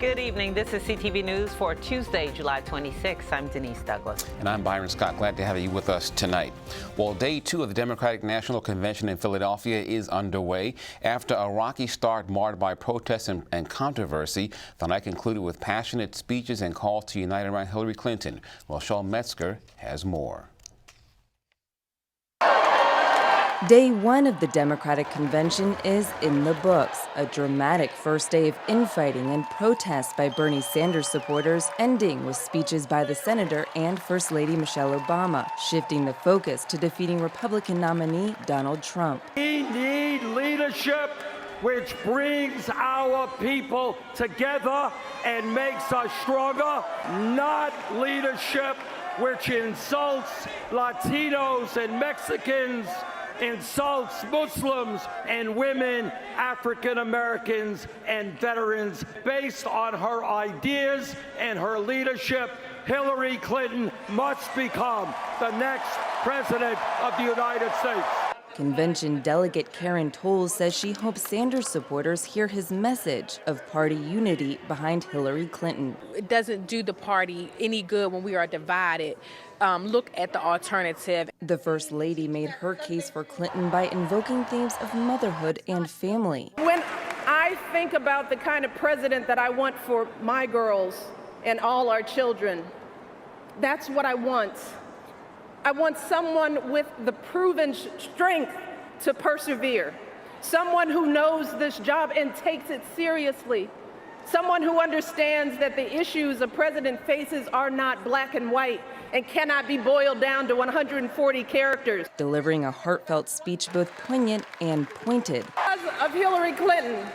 Good evening. This is CTV News for Tuesday, July 26th. I'm Denise Douglas. And I'm Byron Scott. Glad to have you with us tonight. Well, day 2 of the Democratic National Convention in Philadelphia is underway. After a rocky start marred by protests and controversy, the night concluded with passionate speeches and calls to unite around Hillary Clinton. Well, Shawn Metzger has more. Day 1 of the Democratic Convention is in the books, a dramatic first day of infighting and protests by Bernie Sanders supporters, ending with speeches by the Senator and First Lady Michelle Obama, shifting the focus to defeating Republican nominee Donald Trump. We need leadership which brings our people together and makes us stronger, not leadership which insults Latinos and Mexicans, insults Muslims and women, African Americans and veterans. Based on her ideas and her leadership, Hillary Clinton must become the next president of the United States. Convention delegate Karen Toll says she hopes Sanders supporters hear his message of party unity behind Hillary Clinton. It doesn't do the party any good when we are divided. Look at the alternative. The First Lady made her case for Clinton by invoking themes of motherhood and family. When I think about the kind of president that I want for my girls and all our children, that's what I want. I want someone with the proven strength to persevere, someone who knows this job and takes it seriously, someone who understands that the issues a president faces are not black and white and cannot be boiled down to 140 characters. Delivering a heartfelt speech both poignant and pointed. Because of Hillary Clinton,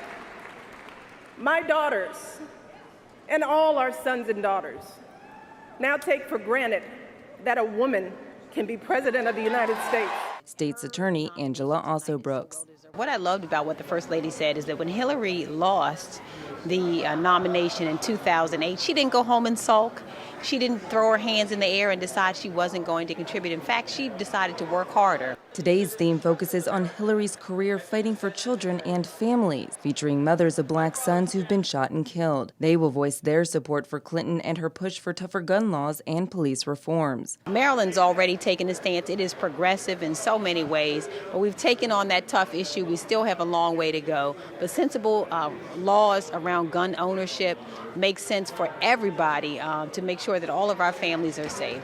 my daughters and all our sons and daughters now take for granted that a woman can be president of the United States. State's Attorney Angela Also Brooks. What I loved about what the First Lady said is that when Hillary lost the nomination in 2008, she didn't go home and sulk. She didn't throw her hands in the air and decide she wasn't going to contribute. In fact, she decided to work harder. Today's theme focuses on Hillary's career fighting for children and families, featuring mothers of black sons who've been shot and killed. They will voice their support for Clinton and her push for tougher gun laws and police reforms. Maryland's already taken a stance. It is progressive in so many ways, but we've taken on that tough issue. We still have a long way to go, but sensible laws around gun ownership make sense for everybody to make sure that all of our families are safe.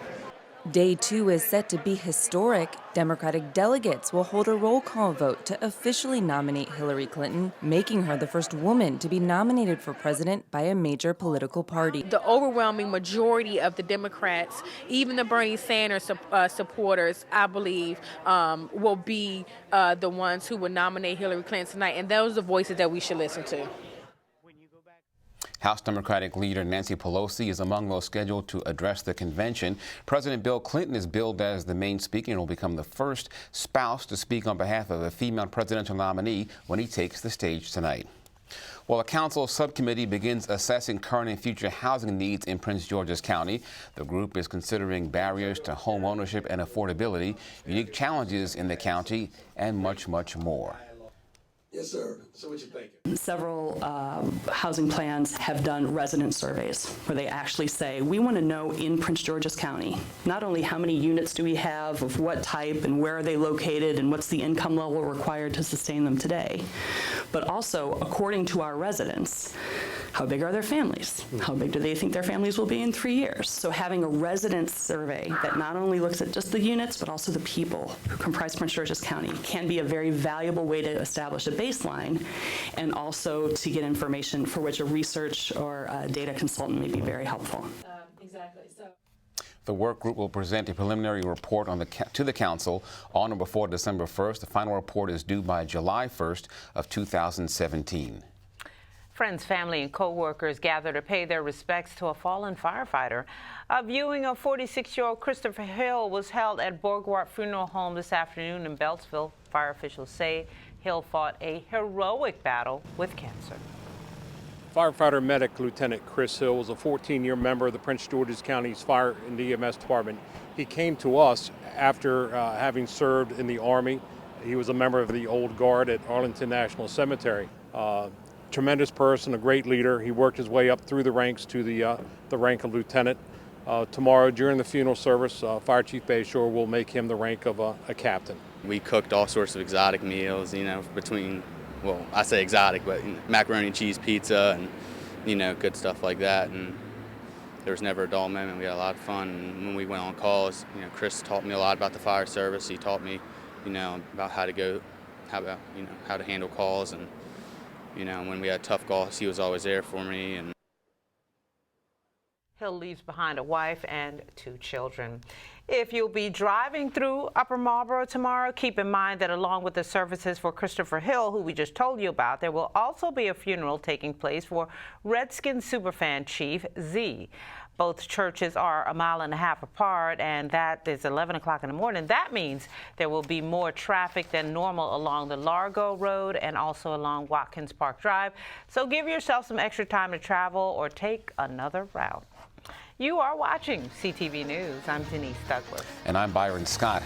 Day 2 is set to be historic. Democratic delegates will hold a roll call vote to officially nominate Hillary Clinton, making her the first woman to be nominated for president by a major political party. The overwhelming majority of the Democrats, even the Bernie Sanders supporters, I believe, will be the ones who will nominate Hillary Clinton tonight, and those are the voices that we should listen to. House Democratic leader Nancy Pelosi is among those scheduled to address the convention. President Bill Clinton is billed as the main speaker and will become the first spouse to speak on behalf of a female presidential nominee when he takes the stage tonight. Well, a council subcommittee begins assessing current and future housing needs in Prince George's County. The group is considering barriers to home ownership and affordability, unique challenges in the county, and much, much more. Yes, sir. So what you thinking? Several housing plans have done resident surveys where they actually say, we want to know in Prince George's County, not only how many units do we have, of what type, and where are they located, and what's the income level required to sustain them today, but also, according to our residents, how big are their families? How big do they think their families will be in 3 years? So having a resident survey that not only looks at just the units, but also the people who comprise Prince George's County can be a very valuable way to establish a baseline and also to get information for which a research or a data consultant may be very helpful. Exactly. So. The work group will present a preliminary report to the council on or before December 1st. The final report is due by July 1st of 2017. Friends, family, and co-workers gather to pay their respects to a fallen firefighter. A viewing of 46-year-old Christopher Hill was held at Borgward Funeral Home this afternoon in Beltsville. Fire officials say Hill fought a heroic battle with cancer. Firefighter medic Lieutenant Chris Hill was a 14-year member of the Prince George's County's Fire and EMS Department. He came to us after having served in the Army. He was a member of the Old Guard at Arlington National Cemetery. tremendous person, a great leader. He worked his way up through the ranks to the rank of lieutenant. Tomorrow, during the funeral service, Fire Chief Bayshore will make him the rank of a captain. We cooked all sorts of exotic meals, you know, between, well, I say exotic, but macaroni and cheese pizza and, you know, good stuff like that. And there was never a dull moment. We had a lot of fun. And when we went on calls, you know, Chris taught me a lot about the fire service. He taught me, you know, about how to handle calls. And, you know, when we had tough calls, he was always there for me. And Hill leaves behind a wife and 2 children. If you'll be driving through Upper Marlboro tomorrow, keep in mind that along with the services for Christopher Hill, who we just told you about, there will also be a funeral taking place for Redskins superfan Chief Z. Both churches are 1.5 miles apart, and that is 11 o'clock in the morning. That means there will be more traffic than normal along the Largo Road and also along Watkins Park Drive. So give yourself some extra time to travel or take another route. You are watching CTV News. I'm Denise Douglas. And I'm Byron Scott.